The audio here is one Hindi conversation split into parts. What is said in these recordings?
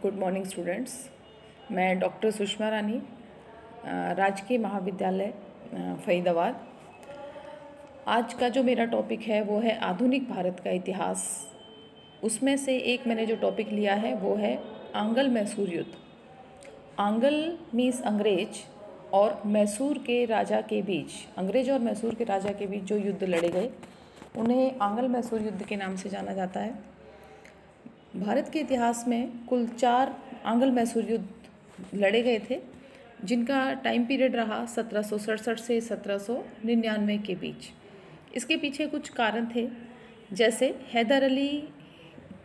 Good morning students. मैं डॉक्टर सुषमा रानी, राजकीय महाविद्यालय फरीदाबाद। आज का जो मेरा टॉपिक है वो है आधुनिक भारत का इतिहास। उसमें से एक मैंने जो टॉपिक लिया है वो है आंगल मैसूर युद्ध। आंगल मीन्स अंग्रेज और मैसूर के राजा के बीच, अंग्रेज और मैसूर के राजा के बीच जो युद्ध लड़े गए उन्हें आंगल मैसूर युद्ध के नाम से जाना जाता है। भारत के इतिहास में कुल 4 आंगल मैसूर युद्ध लड़े गए थे, जिनका टाइम पीरियड रहा 1767 से 1799 के बीच। इसके पीछे कुछ कारण थे, जैसे हैदर अली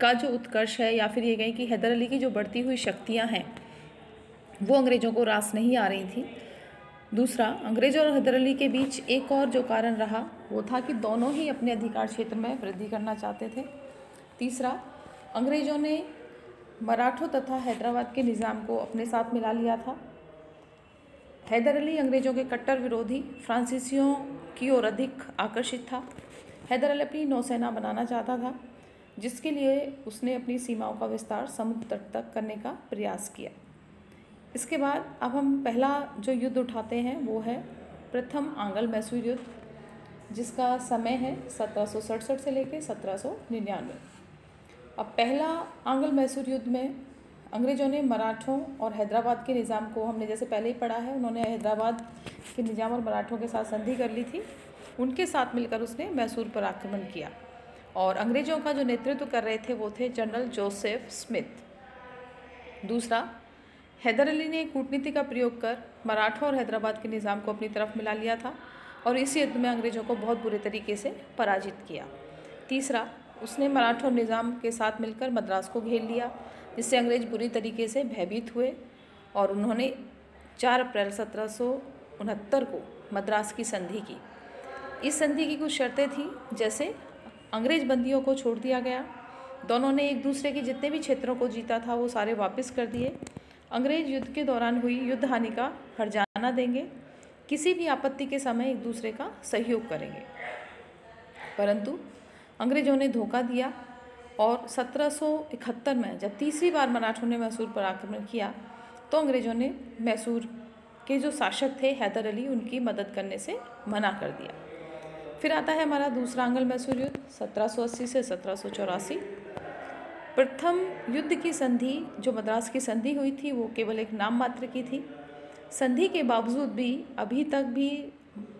का जो उत्कर्ष है, या फिर ये कहें कि हैदर अली की जो बढ़ती हुई शक्तियां हैं वो अंग्रेज़ों को रास नहीं आ रही थी। दूसरा, अंग्रेज़ों और हैदर अली के बीच एक और जो कारण रहा वो था कि दोनों ही अपने अधिकार क्षेत्र में वृद्धि करना चाहते थे। तीसरा, अंग्रेज़ों ने मराठों तथा हैदराबाद के निज़ाम को अपने साथ मिला लिया था। हैदर अली अंग्रेज़ों के कट्टर विरोधी फ्रांसीसियों की ओर अधिक आकर्षित था। हैदर अली अपनी नौसेना बनाना चाहता था, जिसके लिए उसने अपनी सीमाओं का विस्तार समुद्र तट तक करने का प्रयास किया। इसके बाद अब हम पहला जो युद्ध उठाते हैं वो है प्रथम आंगल मैसूर युद्ध, जिसका समय है 1767 से लेकर 1799। अब पहला आंगल मैसूर युद्ध में अंग्रेज़ों ने मराठों और हैदराबाद के निज़ाम को, हमने जैसे पहले ही पढ़ा है, उन्होंने हैदराबाद के निज़ाम और मराठों के साथ संधि कर ली थी। उनके साथ मिलकर उसने मैसूर पर आक्रमण किया और अंग्रेज़ों का जो नेतृत्व कर रहे थे वो थे जनरल जोसेफ स्मिथ। दूसरा, हैदर अली ने कूटनीति का प्रयोग कर मराठों और हैदराबाद के निज़ाम को अपनी तरफ मिला लिया था और इस युद्ध में अंग्रेज़ों को बहुत बुरे तरीके से पराजित किया। तीसरा, उसने मराठों निज़ाम के साथ मिलकर मद्रास को घेर लिया, जिससे अंग्रेज़ बुरी तरीके से भयभीत हुए और उन्होंने 4 अप्रैल 1769 को मद्रास की संधि की। इस संधि की कुछ शर्तें थीं, जैसे अंग्रेज़ बंदियों को छोड़ दिया गया, दोनों ने एक दूसरे के जितने भी क्षेत्रों को जीता था वो सारे वापस कर दिए, अंग्रेज़ युद्ध के दौरान हुई युद्ध हानि का हर्जाना देंगे, किसी भी आपत्ति के समय एक दूसरे का सहयोग करेंगे। परंतु अंग्रेज़ों ने धोखा दिया और 1771 में जब तीसरी बार मराठों ने मैसूर पर आक्रमण किया तो अंग्रेज़ों ने मैसूर के जो शासक थे हैदर अली, उनकी मदद करने से मना कर दिया। फिर आता है हमारा दूसरा आंगल मैसूर युद्ध 1780 से 1784। प्रथम युद्ध की संधि, जो मद्रास की संधि हुई थी, वो केवल एक नाम मात्र की थी। संधि के बावजूद भी अभी तक भी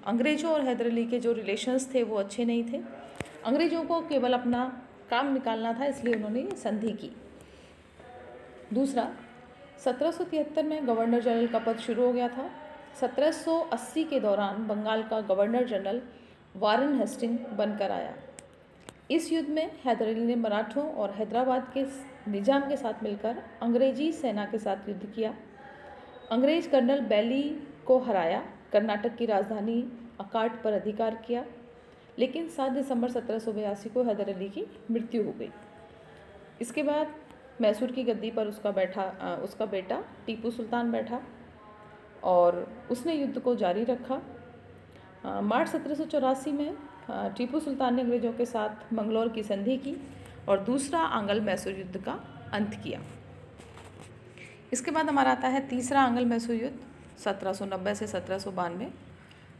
अंग्रेज़ों और हैदर अली के जो रिलेशंस थे वो अच्छे नहीं थे। अंग्रेज़ों को केवल अपना काम निकालना था, इसलिए उन्होंने ये संधि की। दूसरा, 1773 में गवर्नर जनरल का पद शुरू हो गया था। 1780 के दौरान बंगाल का गवर्नर जनरल वारेन हेस्टिंग बनकर आया। इस युद्ध में हैदर अली ने मराठों और हैदराबाद के निज़ाम के साथ मिलकर अंग्रेजी सेना के साथ युद्ध किया। अंग्रेज कर्नल बैली को हराया, कर्नाटक की राजधानी अकाट पर अधिकार किया, लेकिन 7 दिसंबर 1782 को हैदर अली की मृत्यु हो गई। इसके बाद मैसूर की गद्दी पर उसका बेटा टीपू सुल्तान बैठा और उसने युद्ध को जारी रखा। मार्च 1784 में टीपू सुल्तान ने अंग्रेज़ों के साथ मंगलौर की संधि की और दूसरा आंगल मैसूर युद्ध का अंत किया। इसके बाद हमारा आता है तीसरा आंगल मैसूर युद्ध 1790 से 1792।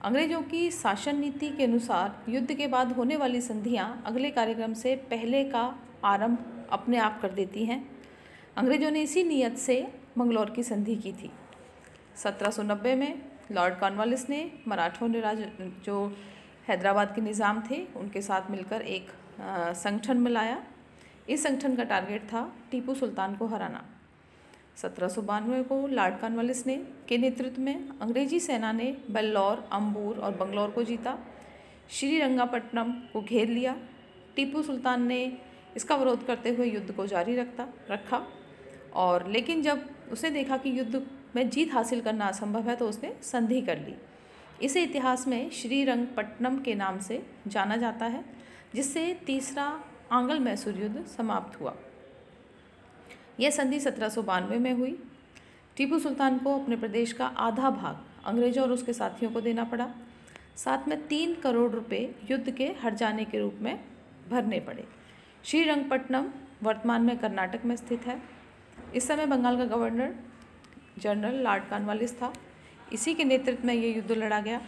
अंग्रेज़ों की शासन नीति के अनुसार युद्ध के बाद होने वाली संधियां अगले कार्यक्रम से पहले का आरंभ अपने आप कर देती हैं। अंग्रेज़ों ने इसी नीयत से मंगलौर की संधि की थी। 1790 में लॉर्ड कॉर्नवालिस ने मराठों ने जो हैदराबाद के निज़ाम थे उनके साथ मिलकर एक संगठन मिलाया। इस संगठन का टारगेट था टीपू सुल्तान को हराना। 1792 को लॉर्ड कॉर्नवालिस के नेतृत्व में अंग्रेजी सेना ने बेल्लौर, अम्बूर और बंगलौर को जीता, श्रीरंगापट्टनम को घेर लिया। टीपू सुल्तान ने इसका विरोध करते हुए युद्ध को जारी रखा और लेकिन जब उसने देखा कि युद्ध में जीत हासिल करना असंभव है तो उसने संधि कर ली। इसे इतिहास में श्रीरंगपट्टनम के नाम से जाना जाता है, जिससे तीसरा आंगल मैसूर युद्ध समाप्त हुआ। यह संधि 1792 में हुई। टीपू सुल्तान को अपने प्रदेश का आधा भाग अंग्रेज़ों और उसके साथियों को देना पड़ा, साथ में 3 करोड़ रुपए युद्ध के हर्जाने के रूप में भरने पड़े। श्रीरंगपट्टनम वर्तमान में कर्नाटक में स्थित है। इस समय बंगाल का गवर्नर जनरल लॉर्ड कॉर्नवालिस था। इसी के नेतृत्व में ये युद्ध लड़ा गया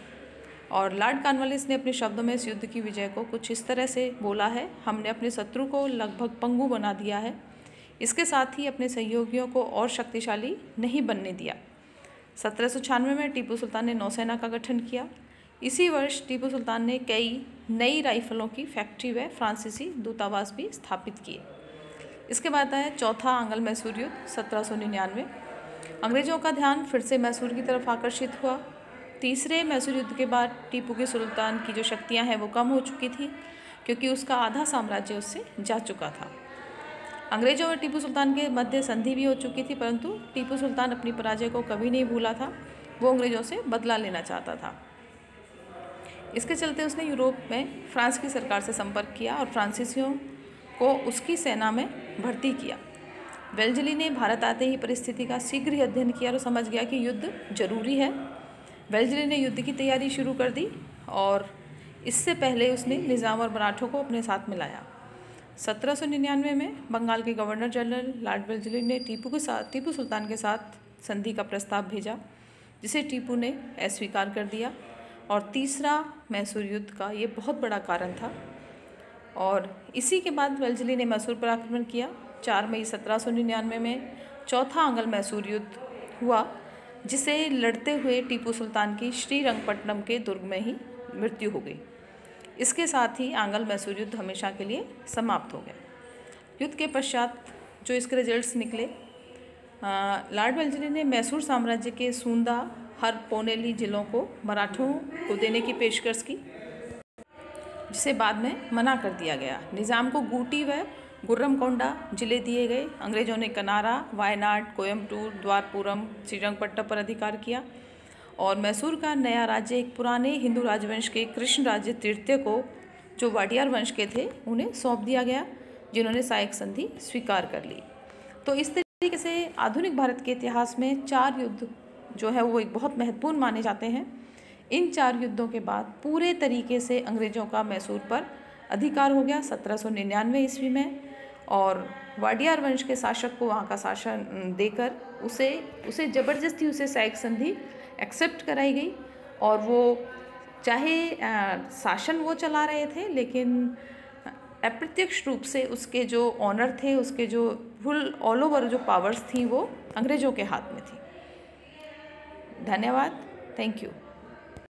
और लॉर्ड कॉर्नवालिस ने अपने शब्दों में इस युद्ध की विजय को कुछ इस तरह से बोला है, हमने अपने शत्रु को लगभग पंगु बना दिया है, इसके साथ ही अपने सहयोगियों को और शक्तिशाली नहीं बनने दिया। 1796 में टीपू सुल्तान ने नौसेना का गठन किया। इसी वर्ष टीपू सुल्तान ने कई नई राइफलों की फैक्ट्री व फ्रांसीसी दूतावास भी स्थापित किए। इसके बाद आया चौथा आंग्ल मैसूर युद्ध 1799। अंग्रेजों का ध्यान फिर से मैसूर की तरफ आकर्षित हुआ। तीसरे मैसूर युद्ध के बाद टीपू के सुल्तान की जो शक्तियां हैं वो कम हो चुकी थी, क्योंकि उसका आधा साम्राज्य उससे जा चुका था। अंग्रेजों और टीपू सुल्तान के मध्य संधि भी हो चुकी थी, परंतु टीपू सुल्तान अपनी पराजय को कभी नहीं भूला था। वो अंग्रेजों से बदला लेना चाहता था। इसके चलते उसने यूरोप में फ्रांस की सरकार से संपर्क किया और फ्रांसीसियों को उसकी सेना में भर्ती किया। वेल्जली ने भारत आते ही परिस्थिति का शीघ्र ही अध्ययन किया और समझ गया कि युद्ध जरूरी है। वेल्जली ने युद्ध की तैयारी शुरू कर दी और इससे पहले उसने निज़ाम और मराठों को अपने साथ मिलाया। 1799 में बंगाल के गवर्नर जनरल लॉर्ड वेल्जली ने टीपू सुल्तान के साथ संधि का प्रस्ताव भेजा, जिसे टीपू ने अस्वीकार कर दिया और तीसरा मैसूर युद्ध का ये बहुत बड़ा कारण था। और इसी के बाद वेल्जली ने मैसूर पर आक्रमण किया। 4 मई 1799 में चौथा आंग्ल मैसूर युद्ध हुआ, जिसे लड़ते हुए टीपू सुल्तान की श्रीरंगपट्टनम के दुर्ग में ही मृत्यु हो गई। इसके साथ ही आंग्ल मैसूर युद्ध हमेशा के लिए समाप्त हो गया। युद्ध के पश्चात जो इसके रिजल्ट्स निकले, लॉर्ड वेल्जली ने मैसूर साम्राज्य के सूंदा, हर, पोनेली जिलों को मराठों को देने की पेशकश की, जिसे बाद में मना कर दिया गया। निज़ाम को गूटी व गुर्रमकोंडा जिले दिए गए। अंग्रेजों ने कनारा, वायनाड, कोयम्बटूर, द्वारपुरम, श्रीरंगपट्टनम पर अधिकार किया और मैसूर का नया राज्य एक पुराने हिंदू राजवंश के कृष्ण राज्य तृतीय को, जो वाडियार वंश के थे, उन्हें सौंप दिया गया, जिन्होंने सायक संधि स्वीकार कर ली। तो इस तरीके से आधुनिक भारत के इतिहास में 4 युद्ध जो है वो एक बहुत महत्वपूर्ण माने जाते हैं। इन 4 युद्धों के बाद पूरे तरीके से अंग्रेजों का मैसूर पर अधिकार हो गया 1799 ईस्वी में, और वाडियार वंश के शासक को वहाँ का शासन देकर उसे ज़बरदस्ती उसे सायक संधि एक्सेप्ट कराई गई। और वो चाहे शासन वो चला रहे थे, लेकिन अप्रत्यक्ष रूप से उसके जो ऑनर थे, उसके जो फुल ऑल ओवर जो पावर्स थी, वो अंग्रेजों के हाथ में थी। धन्यवाद। Thank you.